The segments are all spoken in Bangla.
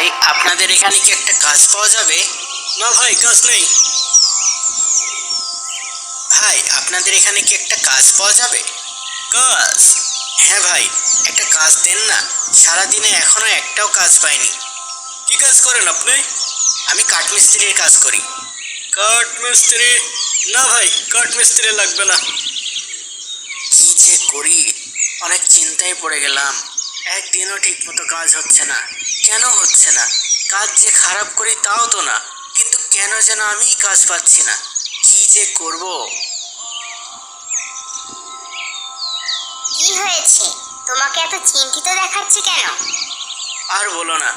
ভাই আপনাদের এখানে কি একটা কাজ পাওয়া যাবে? না ভাই, কাজ নেই। ভাই আপনাদের এখানে কি একটা কাজ পাওয়া যাবে? কাজ? হ্যাঁ ভাই, একটা কাজ দেন না। সারাদিনে এখনো একটাও কাজ পাইনি। কি কাজ করেন আপনি? আমি কাঠমিস্ত্রির কাজ করি। কাঠ মিস্ত্রি? না ভাই, কাঠ মিস্ত্রি লাগবে না। কি যে করি, অনেক চিন্তায় পড়ে গেলাম। একদিনও ঠিকমতো কাজ হচ্ছে না। কেন হচ্ছে না? কাজ যে খারাপ করি তাও তো না, কিন্তু কেন যেন আমিই কাজ পাচ্ছি না। কি যে করব। কি হয়েছে? তোমাকে এত চিন্তিত দেখাচ্ছে কেন? আর বলো না,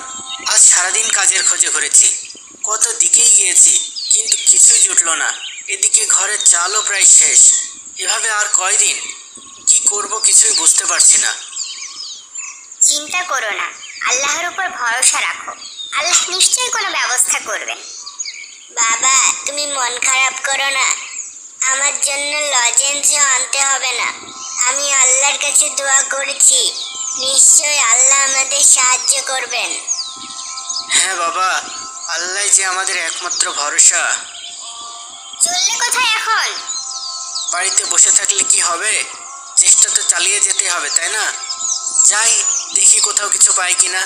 আজ সারাদিন কাজের খোঁজে ঘুরেছি। কত দিকেই গিয়েছি, কিন্তু কিছুই জুটলো না। এদিকে ঘরের চালও প্রায় শেষ। এভাবে আর কয়দিন? কি করব কিছুই বুঝতে পারছি না। চিন্তা করো না, আল্লাহর উপর ভরসা রাখো। আল্লাহ নিশ্চয়ই কোনো ব্যবস্থা করবেন। বাবা, তুমি মন খারাপ করো না। আমার জন্য লজেন্সও আনতে হবে না। আমি আল্লাহর কাছে দোয়া করেছি, নিশ্চয়ই আল্লাহ আমাদের সাহায্য করবেন। হ্যাঁ বাবা, আল্লাহ যে আমাদের একমাত্র ভরসা। চললে কোথায় এখন? বাড়িতে বসে থাকলে কি হবে? চেষ্টা তো চালিয়ে যেতে হবে, তাই না? যাই, দেখি কোথাও কিছু পাই কিনা।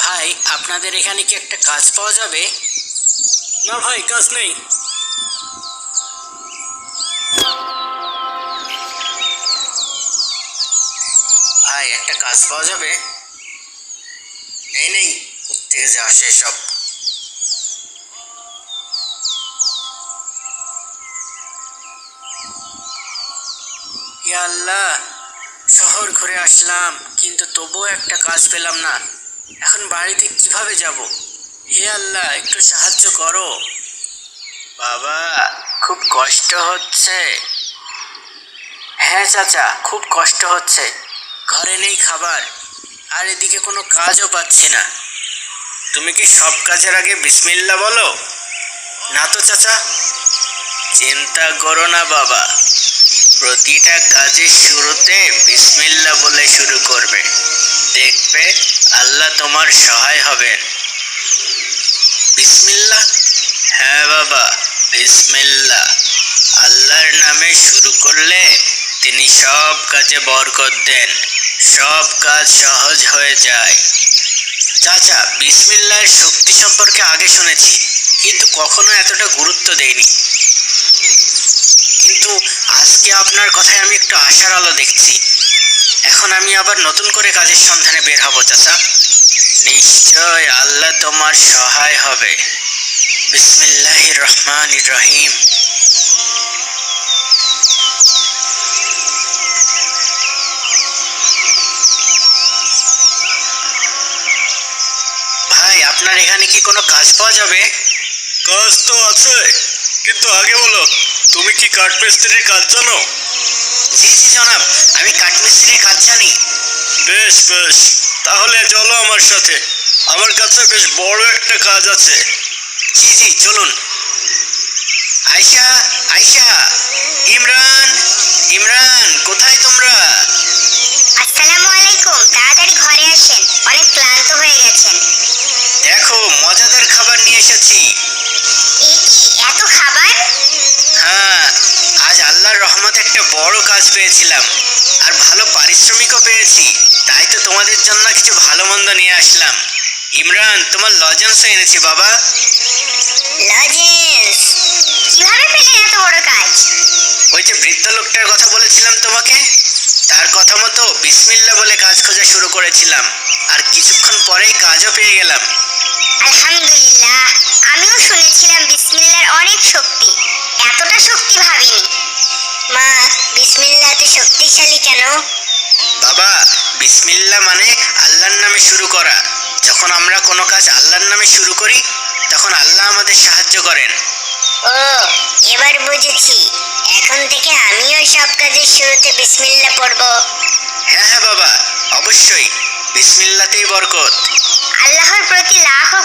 ভাই আপনাদের এখানে কি একটা কাজ পাওয়া যাবে? না ভাই, কাজ নেই। ভাই একটা কাজ পাওয়া যাবে? নেই, কোত্থেকে যে আসে সব। ইয়া আল্লাহ, শহর ঘুরে আসলাম, কিন্তু তবুও একটা কাজ পেলাম না। এখন বাড়িতে কিভাবে যাব? হে আল্লাহ, একটু সাহায্য করো। বাবা, খুব কষ্ট হচ্ছে। হ্যাঁ চাচা, খুব কষ্ট হচ্ছে। ঘরে নেই খাবার, আর এদিকে কোনো কাজও পাচ্ছি না। তুমি কি সব কাজের আগে বিসমিল্লাহ বলো? না তো চাচা। চিন্তা করো না বাবা, প্রতিটা কাজের শুরুতে বিসমিল্লাহ বলে শুরু করবে। দেখবে আল্লাহ তোমার সহায় হবেন। বিসমিল্লাহ? হ্যাঁ বাবা, বিসমিল্লাহ। আল্লাহর নামে শুরু করলে তিনি সব কাজে বরকত দেন, সব কাজ সহজ হয়ে যায়। চাচা, বিসমিল্লাহর শক্তি সম্পর্কে আগে শুনেছি, কিন্তু কখনো এতটা গুরুত্ব দেইনি। কিন্তু আজকে আপনার কথায় আমি একটু আশার আলো দেখছি। এখন আমি আবার নতুন করে কাজের সন্ধানে বের হব চাচা। নিশ্চয় আল্লাহ তোমার সহায় হবে। বিসমিল্লাহির রহমানির রহিম। ভাই আপনার এখানে কি কোনো কাজ পাওয়া যাবে? কাজ তো আছে, কিন্তু আগে বলো, তুমি কি কাঠ মিস্ত্রির কাজ জানো? জি জি জনাব, আমি কাঠমিস্ত্রির কাজ জানি। বেশ বেশ, তাহলে চলো আমার সাথে। আমার কাছে বেশ বড় একটা কাজ আছে। জি জি চলুন। আয়শা, আয়শা, ইমরান, ইমরান, কোথায় তোমরা? আসসালামু আলাইকুম, তাড়াতাড়ি ঘরে আসেন, অনেক ক্লান্ত হয়ে গেছেন। দেখো মজাদার খাবার নিয়ে এসেছি। এ কি, এত খাবার? হ্যাঁ, আজ আল্লাহর রহমতে একটা বড় কাজ পেয়েছিলাম, আর ভালো পারিশ্রমিকও পেয়েছি। তাই তো তোমাদের জন্য কিছু ভালো মন্দ নিয়ে আসলাম। ইমরান, তোমার লজেন্সও এনেছি বাবা। লজেন্স? কিভাবে পেলেন এত বড় কাজ? ওই যে বৃদ্ধ লোকটার কথা বলেছিলাম তোমাকে, তার কথা মতো বিসমিল্লাহ বলে কাজ খোঁজা শুরু করেছিলাম, আর কিছুক্ষণ পরেই কাজও পেয়ে গেলাম। আলহামদুলিল্লাহ, আমিও শুনেছিলাম বিসমিল্লাহর অনেক শক্তি, এতটা শক্তি ভাবিনি। মা, বিসমিল্লাহ এত শক্তিশালী কেন? বাবা, বিসমিল্লাহ মানে আল্লাহর নামে শুরু করা। যখন আমরা কোনো কাজ আল্লাহর নামে শুরু করি, তখন আল্লাহ আমাদের সাহায্য করেন। ও, এবার বুঝেছি। এখন থেকে আমিও সব কাজের শুরুতে বিসমিল্লাহ পড়ব। হ্যাঁ হ্যাঁ বাবা, অবশ্যই। বিসমিল্লাতেই বরকত। আল্লাহর প্রতি লাখো